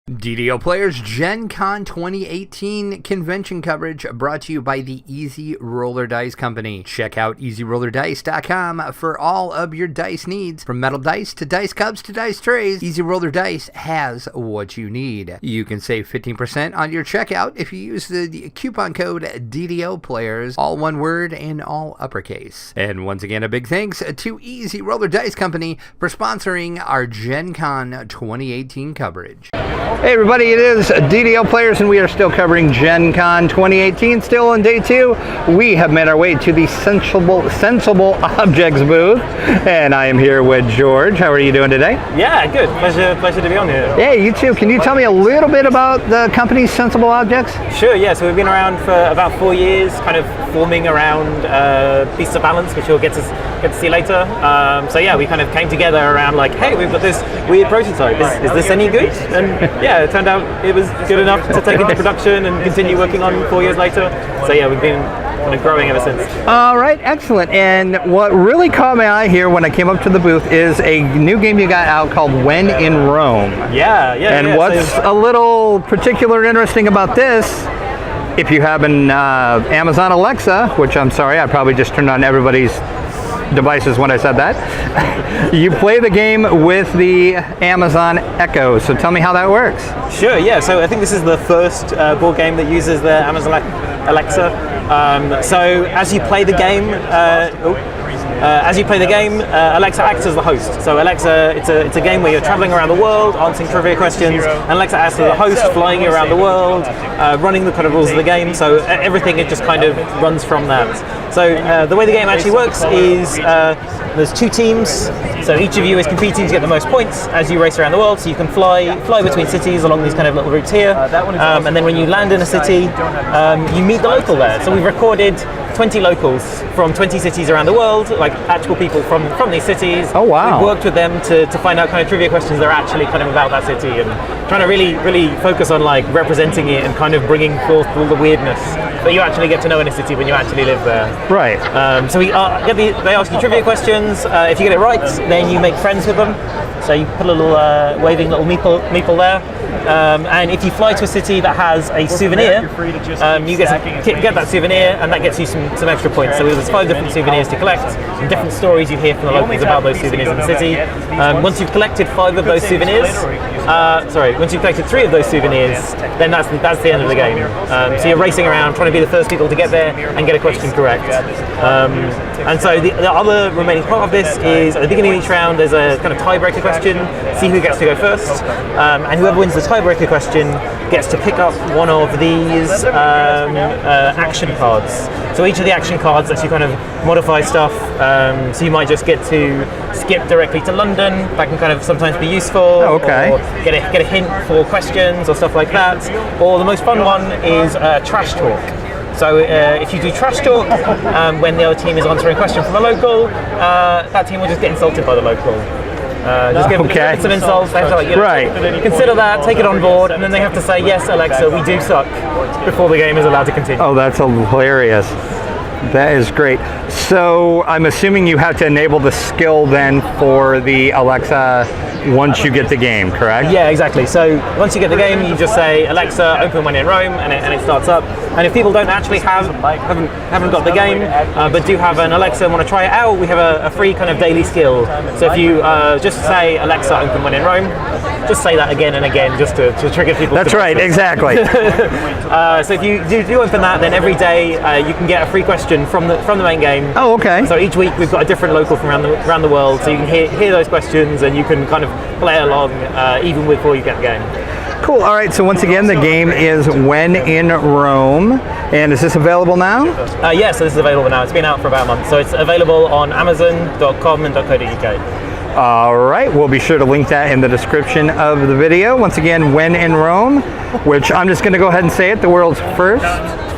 DDO Players Gen Con 2018 convention coverage brought to you by the Easy Roller Dice Company. Check out EasyRollerDice.com for all of your dice needs. From metal dice to dice cups to dice trays, Easy Roller Dice has what you need. You can save 15% on your checkout if you use the coupon code DDO Players, all one word and all uppercase. And once again, a big thanks to Easy Roller Dice Company for sponsoring our Gen Con 2018 coverage. Hey everybody, it is DDO Players and we are still covering Gen Con 2018, still on day 2. We have made our way to the Sensible Objects booth and I am here with George. How are you doing today? Yeah, good. Pleasure to be on here. Yeah, you too. Can you tell me a little bit about the company Sensible Objects? Sure, yeah. So we've been around for about 4 years, kind of forming around Beasts of Balance, which you'll get to see later. So yeah, we kind of came together around like, hey, we've got this weird prototype. Is this any good? And yeah, it turned out it was good enough to take into production and continue working on 4 years later. So yeah, we've been kind of growing ever since. All right, excellent. And what really caught my eye here when I came up to the booth is a new game you got out called When in Rome. Yeah. And what's a little particular interesting about this, if you have an Amazon Alexa, which I'm sorry, I probably just turned on everybody's devices when I said that, you play the game with the Amazon Echo. So tell me how that works. Sure, yeah. So I think this is the first board game that uses the Amazon Alexa. So as you play the game, Alexa acts as the host. So Alexa, it's a game where you're traveling around the world, answering trivia questions, and Alexa acts as the host, flying you around the world, running the kind of rules of the game. So everything, it just kind of runs from that. So the way the game actually works is there's 2 teams. So each of you is competing to get the most points as you race around the world. So you can fly between cities along these kind of little routes here. And then when you land in a city, you meet the local there. So we've recorded 20 locals from 20 cities around the world, like actual people from these cities. Oh wow. We've worked with them to find out kind of trivia questions that are actually kind of about that city and trying to really focus on like representing it and kind of bringing forth all the weirdness that you actually get to know in a city when you actually live there. Right. So they ask you trivia questions. If you get it right, then you make friends with them. So you put a little waving little meeple there. And if you fly to a city that has a souvenir, you get that souvenir, and that gets you some extra points. So there's 5 different souvenirs to collect, and different stories you hear from the locals about those souvenirs in the city. Once you've collected 5 of those souvenirs, once you've collected 3 of those souvenirs, then that's the end of the game. So you're racing around trying to be the first people to get there and get a question correct. And so the other remaining part of this is at the beginning of each round there's a kind of tiebreaker question, see who gets to go first, and whoever wins the tiebreaker question gets to pick up one of these action cards. So each of the action cards lets you kind of modify stuff, so you might just get to skip directly to London. That can kind of sometimes be useful. Oh, okay. Or get a hint for questions or stuff like that. Or the most fun one is trash talk. So if you do trash talk when the other team is answering a question from the local, that team will just get insulted by the local. Just give them some insults. They have to like, consider that, take it on board, and then they have to say, yes, Alexa, we do suck, before the game is allowed to continue. Oh, that's hilarious. That is great. So I'm assuming you have to enable the skill then for the Alexa once you get the game, correct? Yeah, exactly. So once you get the game, you just say, Alexa, open When in Rome, and it starts up. And if people don't actually haven't got the game, but do have an Alexa and want to try it out, we have a free kind of daily skill. So if you just say, Alexa, open When in Rome, just say that again and again, just to trigger people. That's right, exactly. So if you do open that, then every day you can get a free question from the main game. Oh, okay. So each week we've got a different local from around the world, so you can hear those questions and you can kind of play along even before you get the game. Cool. All right. So once again, the game is When in Rome, and is this available now? Yeah. So this is available now. It's been out for about a month, so it's available on Amazon.com and .co.uk. All right. We'll be sure to link that in the description of the video. Once again, When in Rome, which I'm just going to go ahead and say it, the world's first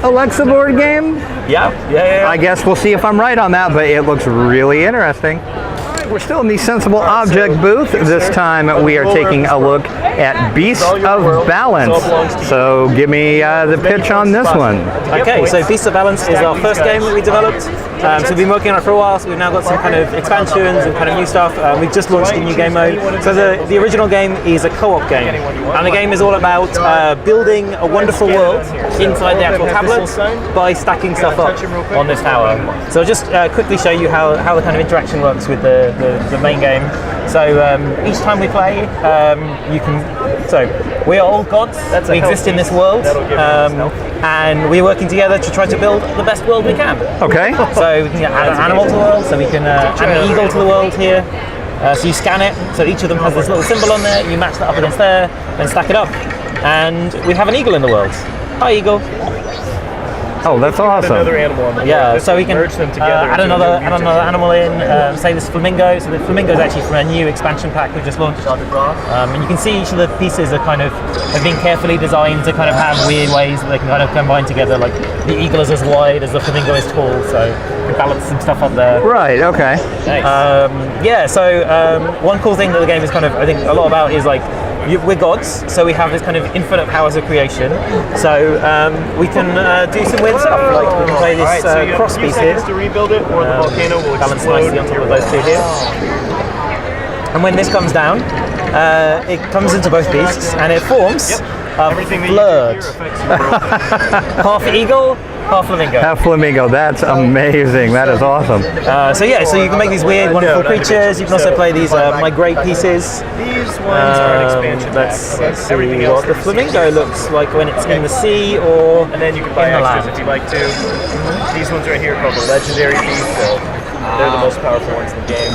Alexa board game. Yeah. I guess we'll see if I'm right on that, but it looks really interesting. We're still in the Sensible Object booth. This time we are taking a look at Beasts of Balance. So give me the pitch on this one. Okay, so Beasts of Balance is our first game that we developed. So we've been working on it for a while, so we've now got some kind of expansions and kind of new stuff. We've just launched a new game mode. So the original game is a co-op game, and the game is all about building a wonderful world inside the actual tablets by stacking stuff up on this tower. So I'll just quickly show you how the kind of interaction works with the main game. So each time we play, you can. So we are all gods. We exist in this world, and we're working together to try to build the best world we can. Okay. So we can add an animal to the world. So we can add an eagle to the world here. So you scan it. So each of them has this little symbol on there. You match that up against there, then stack it up, and we have an eagle in the world. Hi, eagle. Oh, that's awesome. Another animal on the Yeah, so we can merge them together. add another animal in, say this flamingo. So the flamingo is actually from a new expansion pack we just launched. And you can see each of the pieces are kind of have been carefully designed to kind of have weird ways that they can kind of combine together. Like the eagle is as wide as the flamingo is tall, so you can balance some stuff up there. Right, okay. Yeah, so one cool thing that the game is kind of, I think, a lot about is like, we're gods, so we have this kind of infinite powers of creation. So we can do some weird stuff, like we can play this cross piece here. To rebuild it, or the volcano will balance explode nicely on top of those two here. And when this comes down, it comes into both beasts, and it forms a flirt. Half eagle, half flamingo. Half flamingo, that's amazing. That is awesome. So yeah, so you can make these weird, wonderful creatures. You can also play these migrate pieces. These ones are an expansion Let's see what the flamingo looks like when it's in the sea or and then you can buy in the extras land. if you like to. These ones right here are called the legendary piece, so they're the most powerful ones in the game.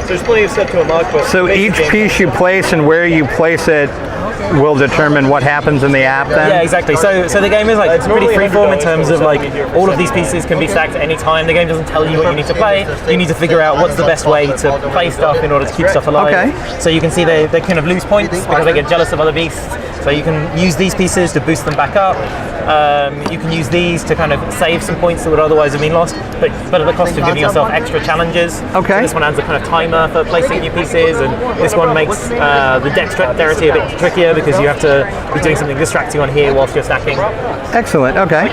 So there's plenty of stuff to unlock, but So each piece you place and where you place it will determine what happens in the app then? Yeah, exactly. So the game is like It's pretty normally freeform in $100 terms of like all of these pieces can be stacked at any time. The game doesn't tell you what you need to play. You need to figure out what's the best way to play stuff in order to keep stuff alive. Okay. So you can see they kind of lose points because they get jealous of other beasts. So you can use these pieces to boost them back up. You can use these to kind of save some points that would otherwise have been lost, but at the cost of giving yourself extra challenges. Okay. So this one adds a kind of timer for placing new pieces, and this one makes the dexterity a bit trickier because you have to be doing something distracting on here whilst you're stacking. Excellent, okay.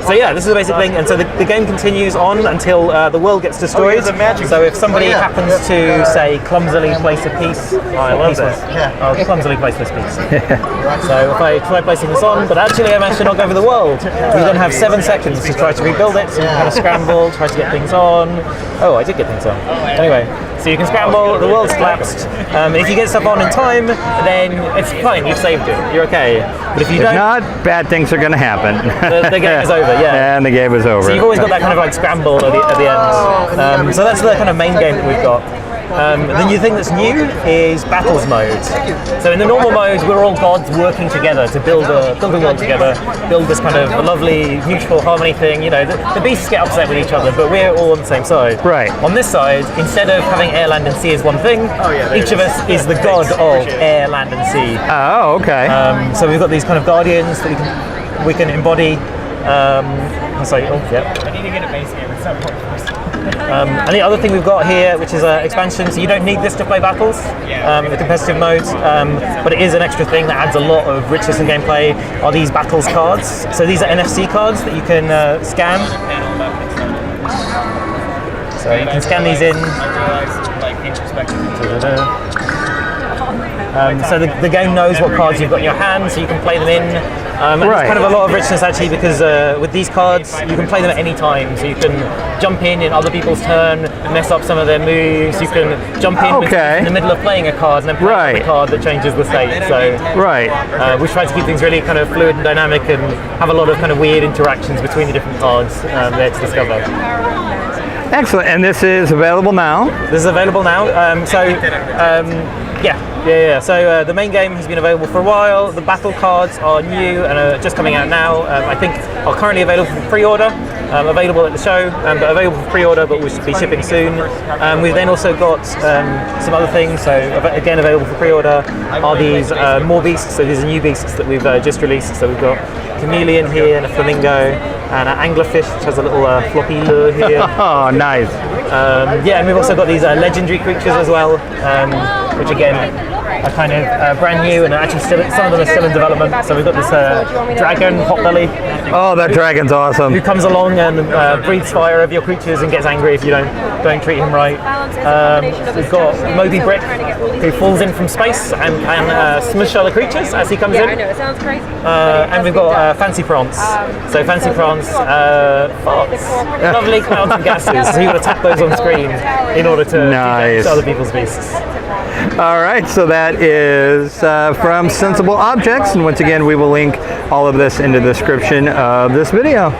So yeah, this is the basic thing, and so the game continues on until the world gets destroyed. So if somebody happens to, say, clumsily place a piece, I love that. I'll clumsily place this piece. So if I try placing this on, but actually I managed to knock over the world, you then have 7 seconds to try to rebuild it. So you can kind of scramble, try to get things on. Oh, I did get things on. Anyway, so you can scramble, the world's collapsed. If you get stuff on in time, then it's fine, you've saved it, you're okay. But if you If don't, not, bad things are going to happen. the game is over, yeah. And the game is over. So you've always got that kind of like scramble at the end. So that's the kind of main game that we've got. The new thing that's new is battles mode. So in the normal mode, we're all gods working together to build a world together, build this kind of lovely mutual harmony thing. You know, the beasts get upset with each other, but we're all on the same side. Right. On this side, instead of having air, land, and sea as one thing, each of us is the god of air, land, and sea. Oh, okay. So we've got these kind of guardians that we can embody. I'll say, oh, yeah. I need to get a base game at some point first. And the other thing we've got here, which is expansion, so you don't need this to play battles, the competitive mode, but it is an extra thing that adds a lot of richness in gameplay, are these battles cards. So these are NFC cards that you can scan. So you can scan these in. So the game knows what cards you've got in your hand, so you can play them in. And there's kind of a lot of richness actually because with these cards you can play them at any time. So you can jump in other people's turn, mess up some of their moves. You can jump in in the middle of playing a card and then play a card that changes the state. So we've tried to keep things really kind of fluid and dynamic and have a lot of kind of weird interactions between the different cards there to discover. Excellent, and this is available now? This is available now. Yeah. So the main game has been available for a while. The battle cards are new and are just coming out now. I think are currently available for pre-order. Available at the show, but available for pre-order, but we should be shipping soon. We've then also got some other things. So again, available for pre-order are these more beasts. So these are new beasts that we've just released. So we've got a chameleon here and a flamingo and an anglerfish, which has a little floppy lure here. Oh, nice. Yeah, and we've also got these legendary creatures as well, which again are kind of brand new and are actually still, some of them are still in development. So we've got this dragon, Potbelly, Oh, that dragon's awesome. who comes along and breathes fire over your creatures and gets angry if you don't treat him right. We've got Moby Brick, who falls in from space and can smush other creatures as he comes in. I know, it sounds crazy. And we've got Fancy Prance. So Fancy Prance farts lovely clouds of gases, so you've got to tap those on screen in order to Nice. do other people's beasts. All right, so that is from Sensible Objects, and once again, we will link all of this in the description of this video.